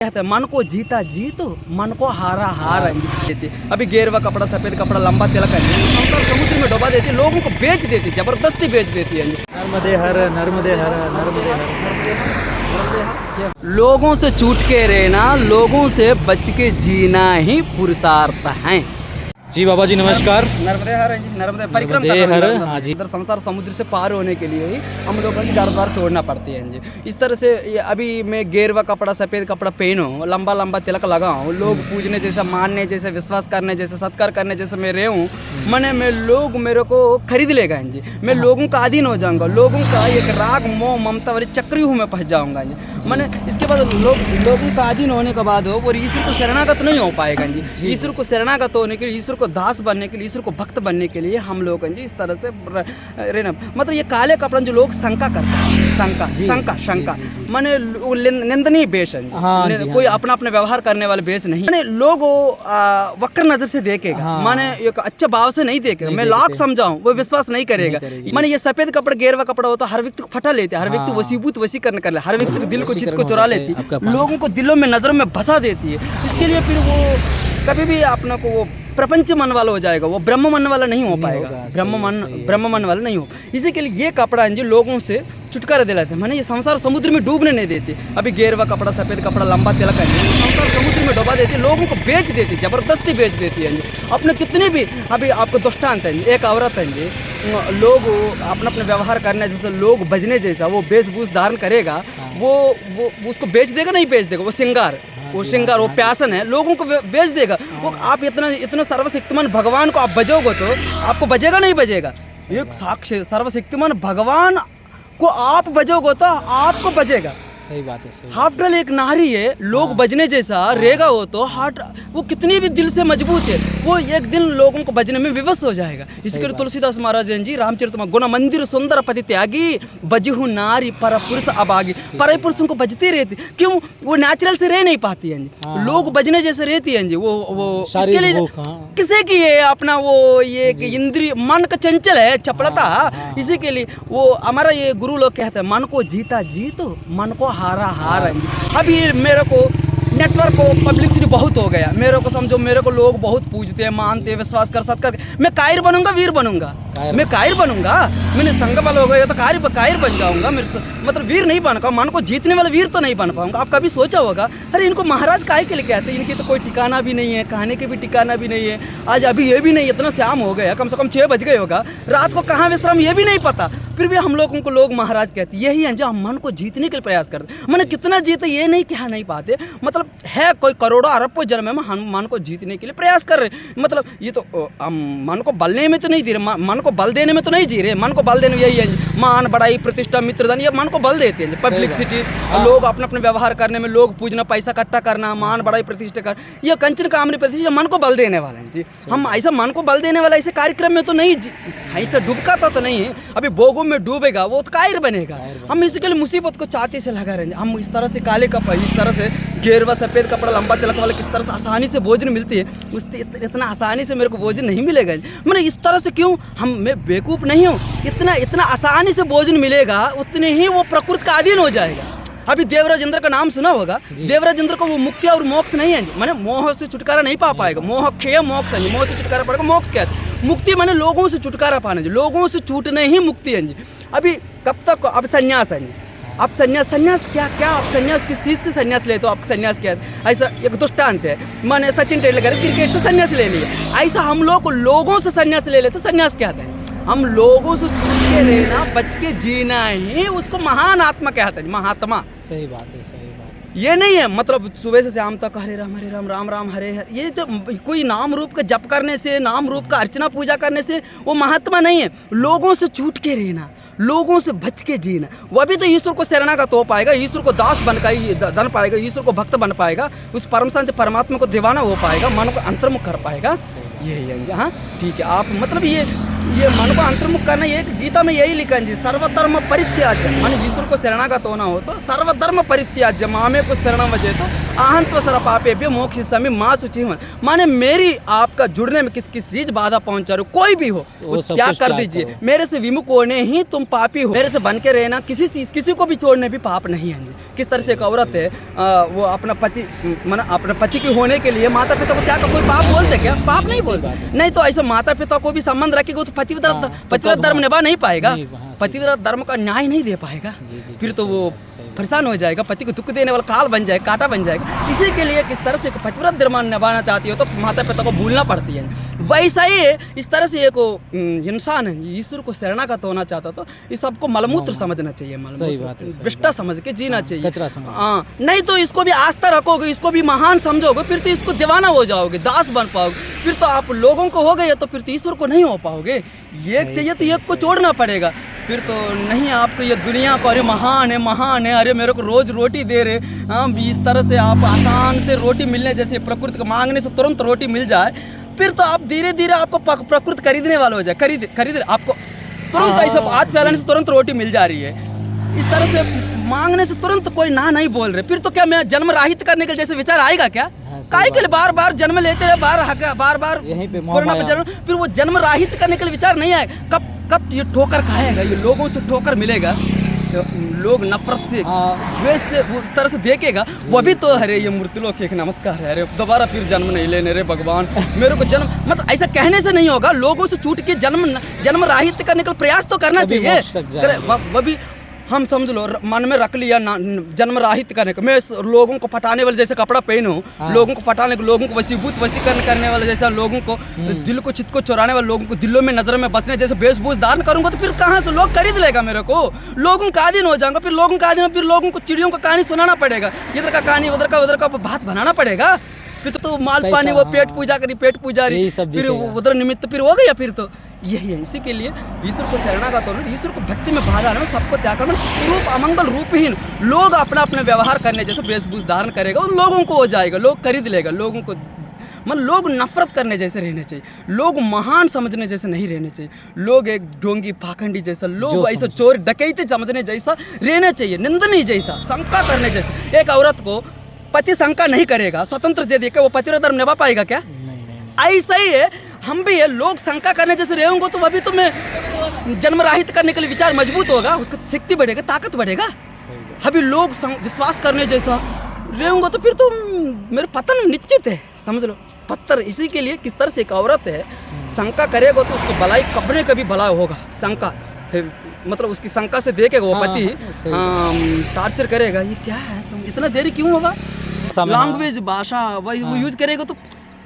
कहते हैं मन को जीता जीत, मन को हारा हार देती। अभी गेरुआ कपड़ा, सफेद कपड़ा, लंबा तिलक संसार समुद्र में डुबा देती, लोगों को बेच देती, जबरदस्ती बेच देती है। नर्मदे हर नर्मदे हर नर्मदे हर। लोगों से छूट के रहना, लोगों से बच के जीना ही पुरुषार्थ है। जी बाबा जी नमस्कार। नर्मदे हर नर्मदे परिक्रम हाँ जी। इधर संसार समुद्र से पार होने के लिए ही हम लोगों को घर द्वार छोड़ना पड़ती है जी। इस तरह से अभी मैं गेरुआ कपड़ा, सफ़ेद कपड़ा पहनूँ, लंबा लंबा तिलक लगाऊँ, लोग पूजने जैसा, मानने जैसे, विश्वास करने जैसे, सत्कार करने जैसे मैं रहूँ, मैं लोग मेरे को खरीद लेगा जी। मैं लोगों का अधीन हो जाऊँगा, लोगों का एक राग मोह ममता वाली चक्री हूँ मैं फंस जाऊँगा जी। इसके बाद लोगों का अधीन होने के बाद वो ईश्वर को शरणागत नहीं हो पाएगा जी। ईश्वर को शरणागत होने के लिए, ईश्वर को दास बनने के लिए, ईश्वर को भक्त बनने के लिए हम लोग जी इस तरह से रहना। मतलब ये काले कपड़ा जो लोग शंका करते हैं, शंका माने निंदनीय वेश है। कोई अपना अपना व्यवहार करने वाले वेश नहीं। माने लोग वक्र नजर से देखेगा, माने एक अच्छे भाव से नहीं देखेगा। मैं लाख समझाऊं वो विश्वास नहीं करेगा। माने ये सफेद कपड़ा, गेरुआ कपड़ा होता है, हर व्यक्ति को फटा लेते, हर व्यक्ति वसीभूत वसीकरण कर ले, हर व्यक्ति के दिल को, चित्त को चुरा लेती, लोगों को दिलों में, नजरों में बसा देती है। इसके लिए फिर वो कभी भी अपना को वो प्रपंच मन वाला हो जाएगा, वो ब्रह्म मन वाला नहीं हो पाएगा। ब्रह्म मन वाला नहीं हो। इसी के लिए ये कपड़ा है जो लोगों से छुटकारा दिलाते हैं। माने ये संसार समुद्र में डूबने नहीं देती। अभी गेरुआ कपड़ा, सफेद कपड़ा, लंबा तिलक संसार समुद्र में डुबा देती, लोगों को बेच देती, जबरदस्ती बेच देती है। अपने कितने भी अभी आपको दृष्टांत है, एक औरत है जी, लोग अपना अपना व्यवहार करने जैसे, लोग बजने जैसा वो वेशभूष धारण करेगा, वो उसको बेच देगा, नहीं बेच देगा, वो श्रृंगार, वो प्यासन है, लोगों को बेच देगा। वो आप इतना सर्वशक्तिमान भगवान को आप बजोगे तो आपको बजेगा, नहीं बजेगा। एक साक्षी सर्वशक्तिमान भगवान को आप बजोगे तो आपको बजेगा। सही बात है। आफ्टर ऑल एक नारी है, लोग बजने जैसा रहेगा वो तो हार्ट, वो कितनी भी दिल से मजबूत है, वो एक दिन लोगों को बजने में विवश हो जाएगा। इसके लिए तुलसीदास महाराज जी रामचरितमानस गुण मंदिर सुंदर पति त्यागी, बजहु नारी पर पुरुष अभागी। पर पुरुषों को बजते रहती, क्यों? वो नेचुरल से रह नहीं पाती है जी। लोग बजने जैसे रहती है जी। वो इसके लिए किसी की है अपना वो ये इंद्रिय मन का चंचल है, चपलता। इसी के लिए वो हमारा ये गुरु लोग कहते हैं, मन को जीता जीत, मन को हारा हार। अभी मेरे को नेटवर्क को पब्लिसिटी बहुत हो गया, मेरे को समझो, मेरे को लोग बहुत पूजते हैं, मानते हैं, विश्वास कर सत्कार। मैं कायर बनूंगा, वीर बनूंगा, मैं कायर बनूंगा। मैंने संग बल हो गया तो कायर बन जाऊंगा। मतलब वीर नहीं बन पाऊंगा, मन को जीतने वाला वीर तो नहीं बन पाऊंगा। आप कभी सोचा होगा, अरे इनको महाराज काहे के लिए कहते हैं? इनकी तो कोई ठिकाना भी नहीं है, खाने के भी ठिकाना भी नहीं है। आज अभी ये भी नहीं, इतना शाम हो गया, कम से कम 6 बज गए होगा, रात को कहाँ विश्राम ये भी नहीं पता, फिर भी हम लोगों को लोग महाराज कहते हैं। यही है जो हम मन को जीतने के लिए प्रयास करते हैं। मैंने कितना जीते ये नहीं कह नहीं पाते, मतलब है कोई करोड़ों अरबों जन्म में हम मन को जीतने के लिए प्रयास कर रहे। मतलब ये तो हम मन को बलने में तो नहीं जी रहे, मन को बल देने में तो नहीं जी रहे। मन को बल देने में यही है, मान बड़ाई प्रतिष्ठा मित्रधन, ये मन को बल देते हैं। पब्लिसिटी, लोग अपने अपने व्यवहार करने में, लोग पूजना, पैसा इकट्ठा करना, मान बड़ाई प्रतिष्ठा कर, ये कंचन कामनी प्रतिष्ठा मन को बल देने वाले हैं जी। हम ऐसा मन को बल देने वाला ऐसे कार्यक्रम में तो नहीं, ऐसा डूबका तो नहीं है। अभी भोगों में डूबेगा वो तो कायर बनेगा। हम इसके लिए मुसीबत को चाहते से लगा रहे हैं। हम इस तरह से काले कपड़े, इस तरह से गेरुआ सफेद कपड़ा, लंबा तिलक वाले किस तरह से आसानी से भोजन मिलती है, उससे इतना आसानी से मेरे को भोजन नहीं मिलेगा। मैंने इस तरह से क्यों, मैं बेवकूफ़ नहीं हूँ। इतना आसानी से भोजन मिलेगा, उतने ही वो प्रकृति का अधीन हो जाएगा। अभी देवराज इंद्र का नाम सुना होगा। देवराज इंद्र को वो मुक्ति और मोक्ष नहीं है, मैंने मोह से छुटकारा नहीं पा पाएगा। मोह क्षय मोक्ष है, मोह से छुटकारा पड़ेगा। मोक्ष क्या है? मुक्ति मैंने लोगों से छुटकारा पाना, लोगों से छूटने ही मुक्ति है जी। अभी कब तक? अब संन्यास है जी। अब संन्यास क्या आप संन्यास किस चीज़ से संन्यास लेते हो? आप संन्यास क्या है? ऐसा एक दृष्टांत है, मैंने सचिन तेंदुलकर क्रिकेट से संन्यास ले लिया, ऐसा हम लोगों से संन्यास ले लेते। संन्यास क्या है? हम लोगों से छूट के रहना, बच के जीना ही उसको महान आत्मा कहते हैं, महात्मा। सही बात है, सही बात है। ये नहीं है मतलब सुबह से शाम तक हरे राम राम राम हरे हरे, ये तो कोई नाम रूप का जप करने से, नाम रूप का अर्चना पूजा करने से वो महात्मा नहीं है। लोगों से छूट के रहना, लोगों से बच के जीना, वह भी तो ईश्वर को शरणागत हो पाएगा, ईश्वर को दास बन पाएगा, ईश्वर को भक्त बन पाएगा, उस परम शांति परमात्मा को दीवाना हो पाएगा, मन को अंतर्मुख कर पाएगा। यही है। हाँ ठीक है। आप मतलब ये मन को अंतर्मुख करना, ये गीता में यही लिखा है जी, सर्वधर्म परित्याज्य। मन ईश्वर को शरणागत होना हो तो सर्वधर्म परित्याज्य, मामे को शरण वजे तो आहंत्व सरपापेभ्यो मोक्षयिष्यामि मा शुचिः। माने मेरी आपका जुड़ने में किस चीज बाधा पहुंचा रहे हो, कोई भी हो वो सब त्याग कुछ कर त्याग दीजिए। करो। मेरे से विमुख होने ही तुम पापी हो, मेरे से बन के रहना, किसी को भी छोड़ने भी पाप नहीं है। किस तरह से एक औरत है वो अपना पति माना अपने पति के होने के लिए माता पिता को त्याग, कोई पाप बोलते क्या? पाप नहीं बोलते। नहीं तो ऐसे माता पिता को भी संबंध रखेगा तो पतिव्रत धर्म निभा नहीं पाएगा, पतिव्रत धर्म का न्याय नहीं दे पाएगा। फिर तो वो परेशान हो जाएगा, पति को दुख देने वाला काल बन जाएगा, कांटा बन जाएगा। इसी के लिए किस तरह से पतिव्रत धर्म निभाना चाहती हो तो माता पिता को भूलना पड़ती है। वैसा ही इस तरह से एक इंसान है ईश्वर को शरणागत होना चाहता तो इस सबको मलमूत्र समझना चाहिए, भ्रष्टा समझ के जीना चाहिए। हाँ, नहीं तो इसको भी आस्था रखोगे, इसको भी महान समझोगे, फिर तो इसको दीवाना हो जाओगे, दास बन पाओगे। फिर तो आप लोगों को हो गए तो फिर तो ईश्वर को नहीं हो पाओगे। एक चाहिए तो एक को छोड़ना पड़ेगा, फिर तो नहीं आपको ये दुनिया को अरे महान है, अरे मेरे को रोज रोटी दे रहे। हाँ, इस तरह से आप आसान से रोटी मिलने जैसे प्रकृति को मांगने से तुरंत रोटी मिल जाए, फिर तो आप धीरे धीरे आपको प्रकृति खरीदने वाला हो जाए। खरीद आपको तुरंत ऐसा हाथ फैलाने से तुरंत रोटी मिल जा रही है। इस तरह से मांगने से तुरंत कोई ना नहीं बोल रहे, फिर तो क्या मैं जन्म राहित करने के जैसे विचार आएगा क्या? काहे के लिए बार बार जन्म लेते रहे, बार बार यहीं पे जन्म, फिर वो जन्म राहित करने के लिए विचार नहीं आएगा। कब ये ठोकर खाएगा, ये लोगों से ठोकर मिलेगा, लोग नफरत से द्वेष से उस तरह से देखेगा, वो भी तो अरे ये मूर्तिलोक एक नमस्कार है, अरे दोबारा फिर जन्म नहीं लेने रे भगवान, मेरे को जन्म मतलब ऐसा कहने से नहीं होगा। लोगों से छूट के जन्म राहित करने का प्रयास तो करना चाहिए। वो भी हम समझ लो मन में रख लिया जन्म राहित करने का, मैं लोगों को फटाने वाले जैसे कपड़ा पहनूं, लोगों को फटाने को, लोगों को वशीकरण करने वाले जैसा, लोगों को दिल को चित्त को चुराने वाले, लोगों को दिलों में नजर में बसने जैसे वेशभूष धारण करूंगा तो फिर कहाँ से लोग खरीद लेगा मेरे को? लोगों का अधीन हो जाऊंगा, फिर लोगों का अधीन, फिर लोगों को चिड़ियों का कहानी सुनाना पड़ेगा, इधर का कहानी उधर का बात बनाना पड़ेगा। फिर तो माल पानी वो पेट पूजा करी, फिर उधर निमित्त फिर हो गया। फिर तो यही है, इसी के लिए ईश्वर को शरणागत होना, ईश्वर को भक्ति में भाग आना, सबको त्याग करना। रूप अमंगल रूपहीन लोग अपना अपना व्यवहार करने जैसे वेशभूष धारण करेगा, उन लोगों को हो जाएगा, लोग खरीद लेगा। लोगों को लोग नफरत करने जैसे रहने चाहिए, लोग महान समझने जैसे नहीं रहने चाहिए, लोग एक ढोंगी पाखंडी जैसा, लोग ऐसा चोर डकैती समझने जैसा रहना चाहिए, निंदनीय जैसा, शंका करने जैसा। एक औरत को पति शंका नहीं करेगा, स्वतंत्र दे देकर वो पतिव्रत धर्म निभा पाएगा क्या? ऐसा ही है, हम भी है, लोग शंका करने जैसे रहेंगे तो अभी तो मैं जन्म राहित करने के लिए विचार मजबूत होगा, उसका शक्ति बढ़ेगा, ताकत बढ़ेगा। अभी लोग विश्वास करने जैसा रहेंगे तो फिर तो मेरे पतन निश्चित है, समझ लो पत्थर। इसी के लिए किस तरह से एक औरत है शंका करेगा तो उसकी भलाई कब्रे का भी भलाई होगा। शंका मतलब उसकी शंका से देखेगा वो पति टार्चर करेगा, ये क्या है, तुम इतना देरी क्यों होगा, लैंग्वेज भाषा वही वो यूज करेगा तो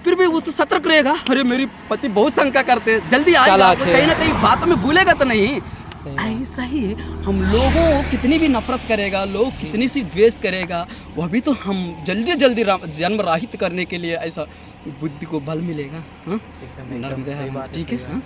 फिर भी वो तो सतर्क रहेगा। अरे मेरी पति बहुत शंका करते हैं, जल्दी आएगा, कहीं ना कहीं बातों में भूलेगा तो नहीं। ऐसा ही हम लोगों को कितनी भी नफरत करेगा, लोग कितनी सी द्वेष करेगा, वह भी तो हम जल्दी जन्म राहित करने के लिए ऐसा बुद्धि को बल मिलेगा। हाँ, एकदम सही बात, ठीक है।